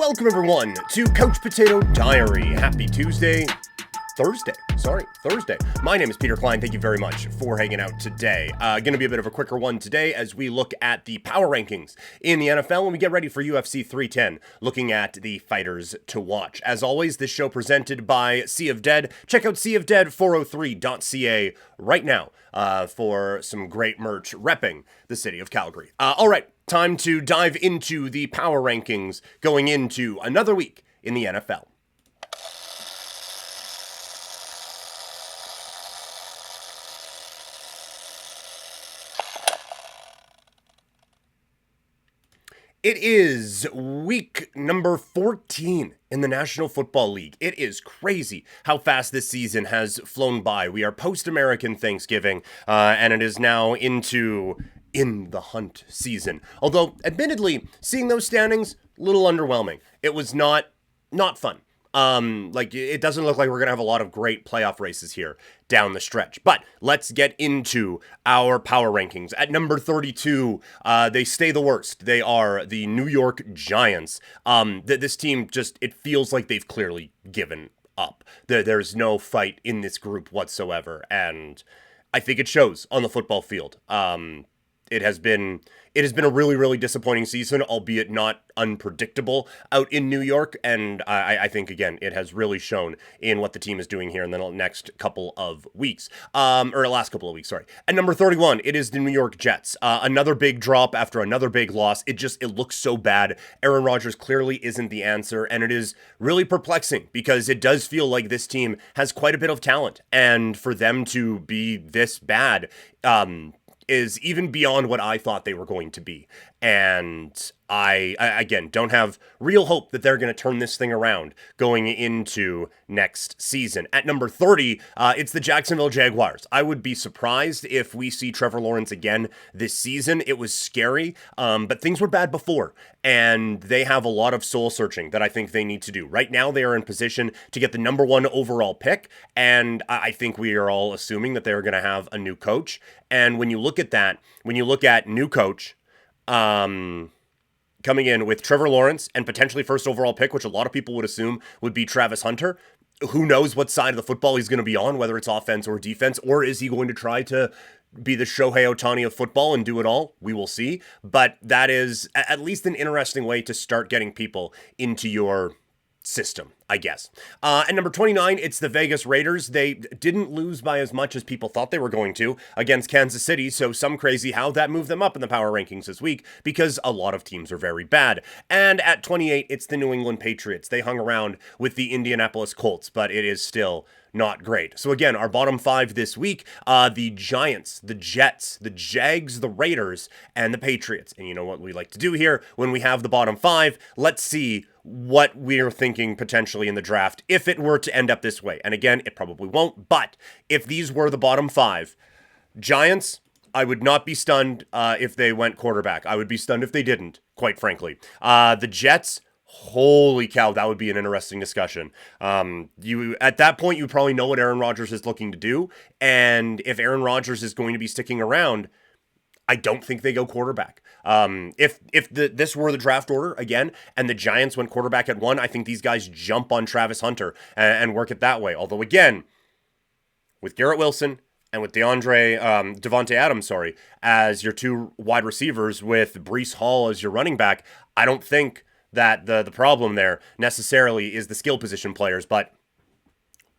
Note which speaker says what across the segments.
Speaker 1: Welcome everyone to Couch Potato Diary. Happy Thursday. My name is Peter Klein. Thank you very much for hanging out today. Going to be a bit of a quicker one today as we look at the power rankings in the NFL when we get ready for UFC 310, looking at the fighters to watch. As always, this show presented by Sea of Dead. Check out seaofdead403.ca right now for some great merch repping the city of Calgary. All right, time to dive into the power rankings going into another week in the NFL. It is week number 14 in the National Football League. It is crazy how fast this season has flown by. We are post-American Thanksgiving, and it is now into in the hunt season. Although, admittedly, seeing those standings, a little underwhelming. It was not fun. It doesn't look like we're going to have a lot of great playoff races here down the stretch. But let's get into our power rankings. At number 32, they stay the worst. They are the New York Giants. This team it feels like they've clearly given up. There's no fight in this group whatsoever. And I think it shows on the football field. It has been a really, really disappointing season, albeit not unpredictable out in New York. And I think, again, it has really shown in what the team is doing here in the next couple of weeks. Last couple of weeks, sorry. At number 31, it is the New York Jets. Another big drop after another big loss. It looks so bad. Aaron Rodgers clearly isn't the answer. And it is really perplexing because it does feel like this team has quite a bit of talent. And for them to be this bad, is even beyond what I thought they were going to be. And I again, don't have real hope that they're going to turn this thing around going into next season. At number 30, it's the Jacksonville Jaguars. I would be surprised if we see Trevor Lawrence again this season. It was scary, but things were bad before, and they have a lot of soul searching that I think they need to do. Right now, they are in position to get the number 1 overall pick, and I think we are all assuming that they're going to have a new coach. And when you look at that, when you look at new coach, coming in with Trevor Lawrence and potentially first overall pick, which a lot of people would assume would be Travis Hunter. Who knows what side of the football he's going to be on, whether it's offense or defense, or is he going to try to be the Shohei Ohtani of football and do it all? We will see. But that is at least an interesting way to start getting people into your system, I guess. At number 29, it's the Vegas Raiders. They didn't lose by as much as people thought they were going to against Kansas City, so some crazy how that moved them up in the power rankings this week because a lot of teams are very bad. And at 28, it's the New England Patriots. They hung around with the Indianapolis Colts, but it is still not great. So again, our bottom 5 this week, the Giants, the Jets, the Jags, the Raiders, and the Patriots. And you know what we like to do here when we have the bottom 5? Let's see what we're thinking potentially in the draft if it were to end up this way. And again, it probably won't, but if these were the bottom 5, Giants, I would not be stunned if they went quarterback. I would be stunned if they didn't, quite frankly. The Jets, holy cow, that would be an interesting discussion. At that point, you probably know what Aaron Rodgers is looking to do. And if Aaron Rodgers is going to be sticking around, I don't think they go quarterback. If this were the draft order again, and the Giants went quarterback at 1, I think these guys jump on Travis Hunter and work it that way. Although again, with Garrett Wilson and with Devontae Adams, as your 2 wide receivers with Breece Hall as your running back, I don't think that the problem there necessarily is the skill position players, but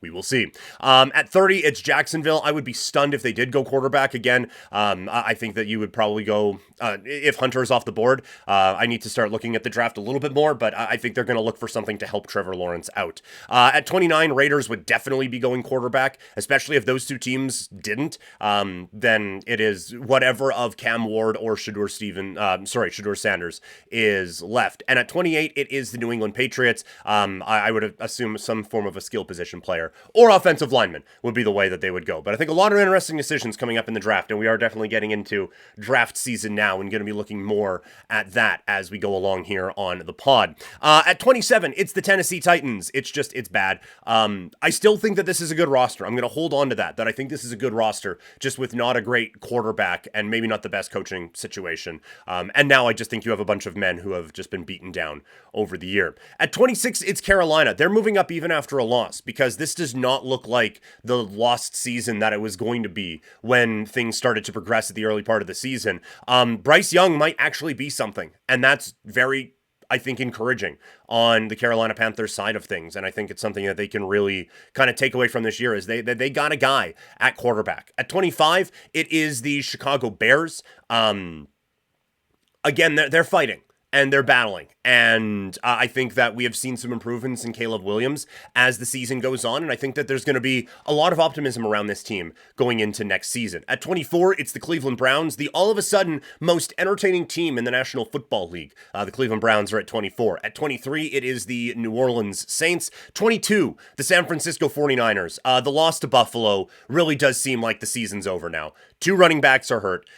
Speaker 1: we will see. At 30, it's Jacksonville. I would be stunned if they did go quarterback again. I think that you would probably go, if Hunter is off the board, I need to start looking at the draft a little bit more, but I think they're going to look for something to help Trevor Lawrence out. At 29, Raiders would definitely be going quarterback, especially if those 2 teams didn't. Then it is whatever of Cam Ward or Shedeur Sanders is left. And at 28, it is the New England Patriots. I would assume some form of a skill position player there, or offensive linemen would be the way that they would go. But I think a lot of interesting decisions coming up in the draft, and we are definitely getting into draft season now and going to be looking more at that as we go along here on the pod. At 27, it's the Tennessee Titans. It's bad. I still think that this is a good roster. I'm going to hold on to that I think this is a good roster, just with not a great quarterback and maybe not the best coaching situation. And now I just think you have a bunch of men who have just been beaten down over the year. At 26, it's Carolina. They're moving up even after a loss because this does not look like the lost season that it was going to be when things started to progress at the early part of the season. Bryce Young might actually be something, and that's very, I think, encouraging on the Carolina Panthers side of things. And I think it's something that they can really kind of take away from this year is they got a guy at quarterback. At 25, it is the Chicago Bears. Again, they're fighting and they're battling. And I think that we have seen some improvements in Caleb Williams as the season goes on. And I think that there's going to be a lot of optimism around this team going into next season. At 24, it's the Cleveland Browns, the all of a sudden most entertaining team in the National Football League. The Cleveland Browns are at 24. At 23, it is the New Orleans Saints. 22, the San Francisco 49ers. The loss to Buffalo really does seem like the season's over now. 2 running backs are hurt.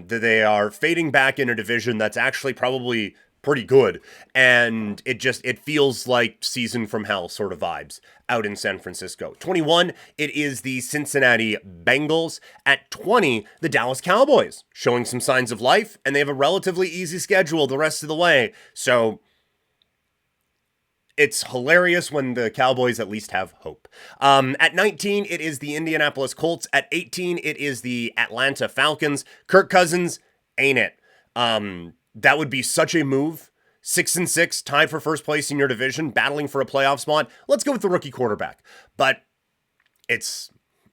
Speaker 1: They are fading back in a division that's actually probably pretty good, and it feels like season from hell sort of vibes out in San Francisco. 21, it is the Cincinnati Bengals. At 20, the Dallas Cowboys, showing some signs of life, and they have a relatively easy schedule the rest of the way, so it's hilarious when the Cowboys at least have hope. At 19, it is the Indianapolis Colts. At 18, it is the Atlanta Falcons. Kirk Cousins, ain't it? That would be such a move. 6-6, tied for first place in your division, battling for a playoff spot. Let's go with the rookie quarterback. But it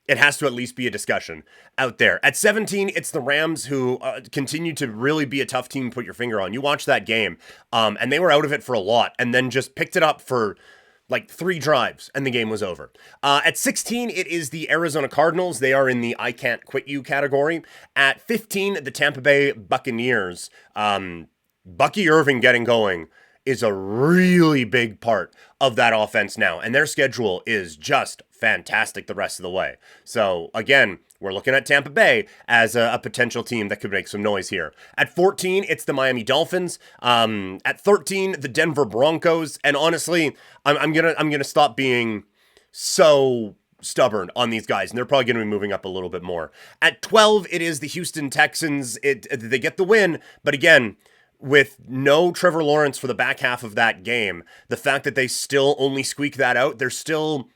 Speaker 1: has to at least be a discussion out there. At 17, it's the Rams, who continue to really be a tough team to put your finger on. You watch that game, and they were out of it for a lot, and then just picked it up for like 3 drives, and the game was over. At 16, it is the Arizona Cardinals. They are in the I can't quit you category. At 15, the Tampa Bay Buccaneers. Bucky Irving getting going is a really big part of that offense now, and their schedule is just fantastic the rest of the way. So again, we're looking at Tampa Bay as a potential team that could make some noise here. At 14, it's the Miami Dolphins. At 13, the Denver Broncos. And honestly, I'm gonna stop being so stubborn on these guys, and they're probably going to be moving up a little bit more. At 12, it is the Houston Texans. They get the win, but again, with no Trevor Lawrence for the back half of that game, the fact that they still only squeak that out, there's still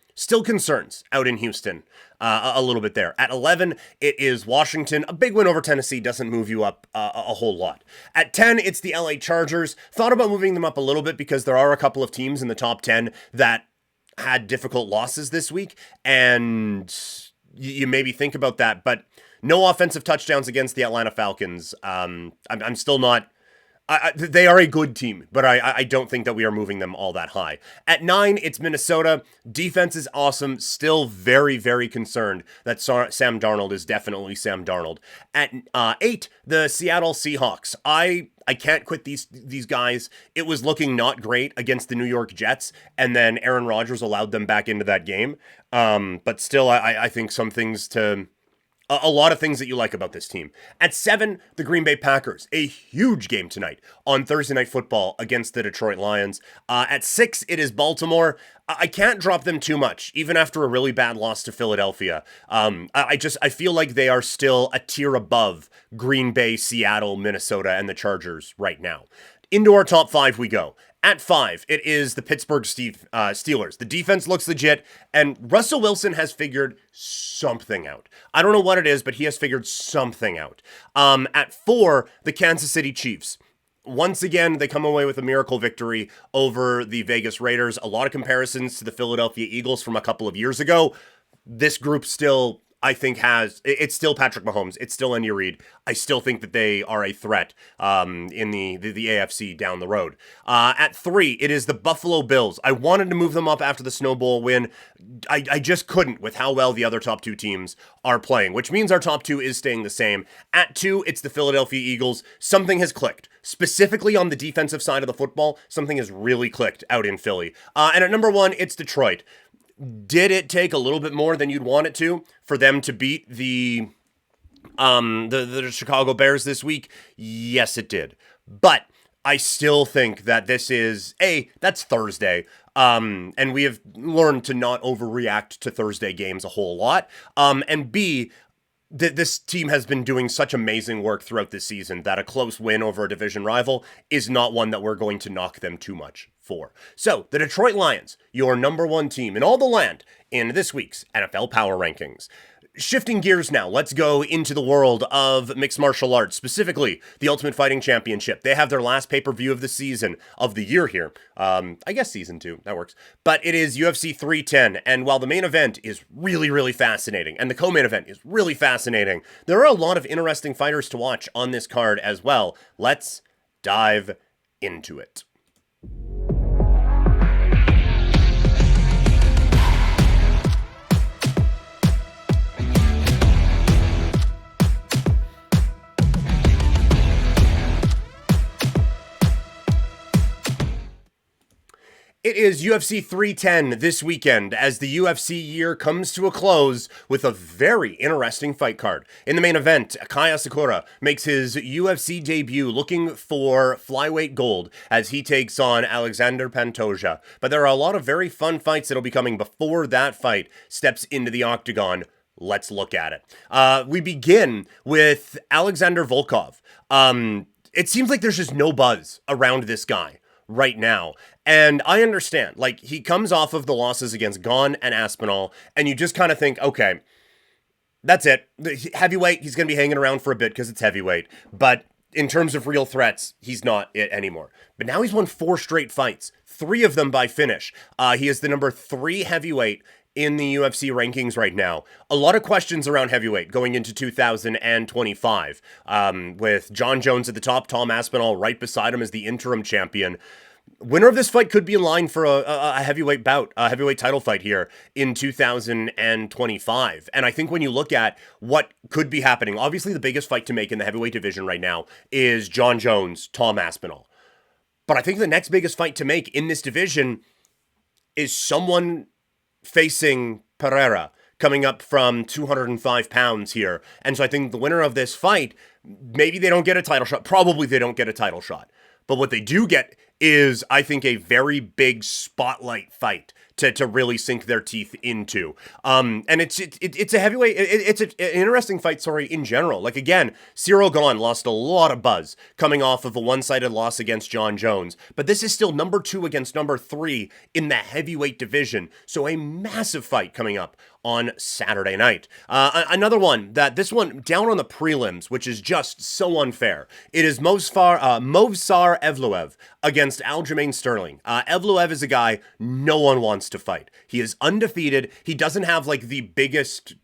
Speaker 1: concerns out in Houston a little bit there. At 11, it is Washington. A big win over Tennessee doesn't move you up a whole lot. At 10, it's the LA Chargers. Thought about moving them up a little bit because there are a couple of teams in the top 10 that had difficult losses this week, and you maybe think about that, but no offensive touchdowns against the Atlanta Falcons. I'm still not... they are a good team, but I don't think that we are moving them all that high. At 9, it's Minnesota. Defense is awesome. Still very, very concerned that Sam Darnold is definitely Sam Darnold. At 8, the Seattle Seahawks. I can't quit these guys. It was looking not great against the New York Jets, and then Aaron Rodgers allowed them back into that game. But still, I think some things to... A lot of things that you like about this team. At 7, the Green Bay Packers. A huge game tonight on Thursday Night Football against the Detroit Lions. At 6, it is Baltimore. I can't drop them too much, even after a really bad loss to Philadelphia. I feel like they are still a tier above Green Bay, Seattle, Minnesota, and the Chargers right now. Into our top 5 we go. At 5, it is the Pittsburgh Steelers. The defense looks legit, and Russell Wilson has figured something out. I don't know what it is, but he has figured something out. At 4, the Kansas City Chiefs. Once again, they come away with a miracle victory over the Vegas Raiders. A lot of comparisons to the Philadelphia Eagles from a couple of years ago. This group still... I think it's still Patrick Mahomes. It's still Andy Reid. I still think that they are a threat in the AFC down the road. At 3, it is the Buffalo Bills. I wanted to move them up after the Snow Bowl win. I just couldn't with how well the other top 2 teams are playing, which means our top 2 is staying the same. At 2, it's the Philadelphia Eagles. Something has clicked. Specifically on the defensive side of the football, something has really clicked out in Philly. And at number 1, it's Detroit. Did it take a little bit more than you'd want it to for them to beat the Chicago Bears this week? Yes, it did. But I still think that this is that's Thursday. And we have learned to not overreact to Thursday games a whole lot. And B, this team has been doing such amazing work throughout this season that a close win over a division rival is not one that we're going to knock them too much for. So, the Detroit Lions, your number one team in all the land in this week's NFL Power Rankings. Shifting gears now, let's go into the world of mixed martial arts, specifically the Ultimate Fighting Championship. They have their last pay-per-view of the season, of the year here. I guess season 2, that works. But it is UFC 310, and while the main event is really, really fascinating, and the co-main event is really fascinating, there are a lot of interesting fighters to watch on this card as well. Let's dive into it. It is UFC 310 this weekend as the UFC year comes to a close with a very interesting fight card. In the main event, Kaya Sakura makes his UFC debut looking for flyweight gold as he takes on Alexander Pantoja. But there are a lot of very fun fights that'll be coming before that fight steps into the octagon. Let's look at it. We begin with Alexander Volkov. It seems like there's just no buzz around this guy right now. And I understand, like, he comes off of the losses against Gon and Aspinall, and you just kind of think, okay, that's it. The heavyweight, he's going to be hanging around for a bit because it's heavyweight. But in terms of real threats, he's not it anymore. But now he's won 4 straight fights, 3 of them by finish. He is the number 3 heavyweight in the UFC rankings right now. A lot of questions around heavyweight going into 2025, with John Jones at the top, Tom Aspinall right beside him as the interim champion. Winner of this fight could be in line for a heavyweight bout, a heavyweight title fight here in 2025. And I think when you look at what could be happening, obviously the biggest fight to make in the heavyweight division right now is John Jones, Tom Aspinall. But I think the next biggest fight to make in this division is someone facing Pereira, coming up from 205 pounds here. And so I think the winner of this fight, maybe they don't get a title shot. Probably they don't get a title shot. But what they do get is, I think, a very big spotlight fight to really sink their teeth into. And it's a heavyweight, it's an interesting fight, in general. Like, again, Cyril Gane lost a lot of buzz coming off of a one-sided loss against John Jones. But this is still number 2 against number 3 in the heavyweight division. So a massive fight coming up on Saturday night. Another one, this one down on the prelims, which is just so unfair. It is Movsar Evloev against Aljamain Sterling. Evloev is a guy no one wants to fight. He is undefeated. He doesn't have like the biggest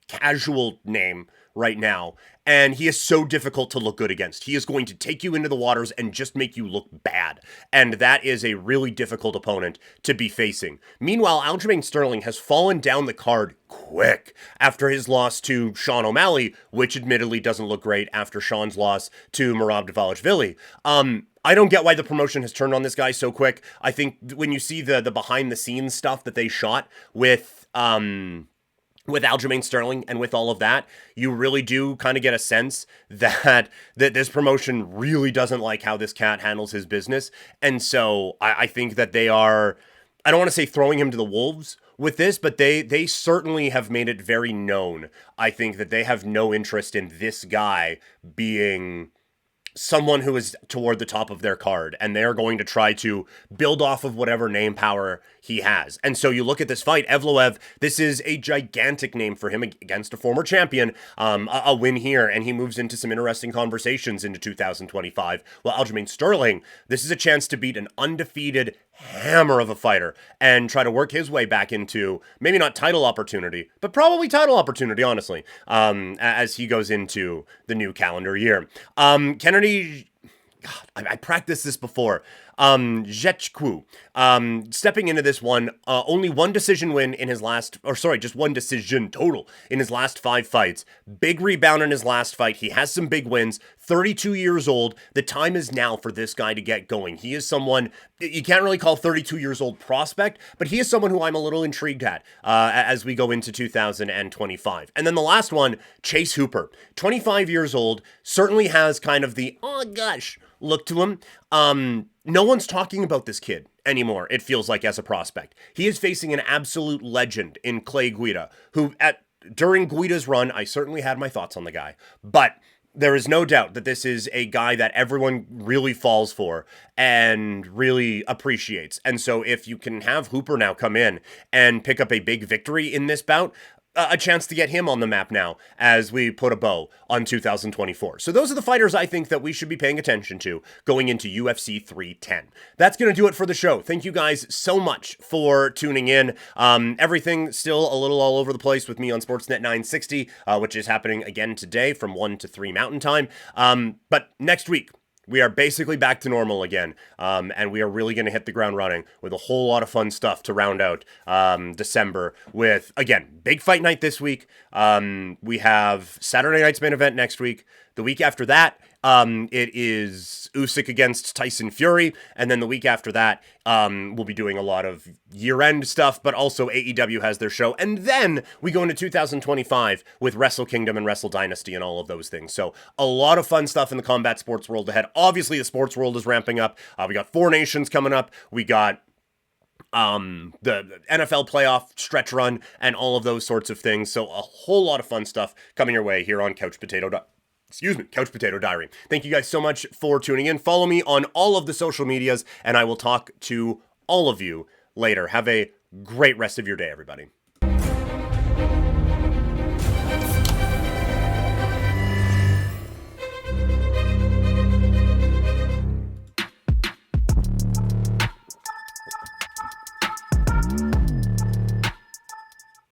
Speaker 1: casual name right now, and he is so difficult to look good against. He is going to take you into the waters and just make you look bad, and that is a really difficult opponent to be facing. Meanwhile, Aljamain Sterling has fallen down the card quick after his loss to Sean O'Malley, which admittedly doesn't look great after Sean's loss to Merab Dvalishvili. I don't get why the promotion has turned on this guy so quick. I think when you see the behind-the-scenes stuff that they shot with Aljamain Sterling and with all of that, you really do kind of get a sense that this promotion really doesn't like how this cat handles his business. And so I think that they are, I don't want to say throwing him to the wolves with this, but they certainly have made it very known, I think, that they have no interest in this guy being someone who is toward the top of their card, and they are going to try to build off of whatever name power he has. And so you look at this fight, Evloev, this is a gigantic name for him against a former champion, a win here, and he moves into some interesting conversations into 2025. Well, Aljamain Sterling, this is a chance to beat an undefeated hammer of a fighter and try to work his way back into maybe not title opportunity, but probably title opportunity, honestly, as he goes into the new calendar year. Kennedy, God, I practiced this before. Nzechukwu, stepping into this one, only one decision win in his last, or sorry, just one decision total in his last 5 fights. Big rebound in his last fight. He has some big wins. 32 years old. The time is now for this guy to get going. He is someone you can't really call 32 years old prospect, but he is someone who I'm a little intrigued at as we go into 2025. And then the last one, Chase Hooper, 25 years old, certainly has kind of the, oh gosh, look to him. No one's talking about this kid anymore, it feels like, as a prospect. He is facing an absolute legend in Clay Guida, who during Guida's run, I certainly had my thoughts on the guy, but there is no doubt that this is a guy that everyone really falls for and really appreciates. And so if you can have Hooper now come in and pick up a big victory in this bout, a chance to get him on the map now as we put a bow on 2024. So those are the fighters I think that we should be paying attention to going into UFC 310. That's going to do it for the show. Thank you guys so much for tuning in. Everything still a little all over the place with me on Sportsnet 960, which is happening again today from 1 to 3 Mountain Time. But next week, we are basically back to normal again, and we are really going to hit the ground running with a whole lot of fun stuff to round out December with, again, big fight night this week. We have Saturday night's main event next week. The week after that, it is Usyk against Tyson Fury, and then the week after that, we'll be doing a lot of year-end stuff, but also AEW has their show, and then we go into 2025 with Wrestle Kingdom and Wrestle Dynasty and all of those things. So a lot of fun stuff in the combat sports world ahead. Obviously, the sports world is ramping up. We got Four Nations coming up. We got the NFL playoff stretch run and all of those sorts of things. So a whole lot of fun stuff coming your way here on Couch Potato Diary. Thank you guys so much for tuning in. Follow me on all of the social medias, and I will talk to all of you later. Have a great rest of your day, everybody.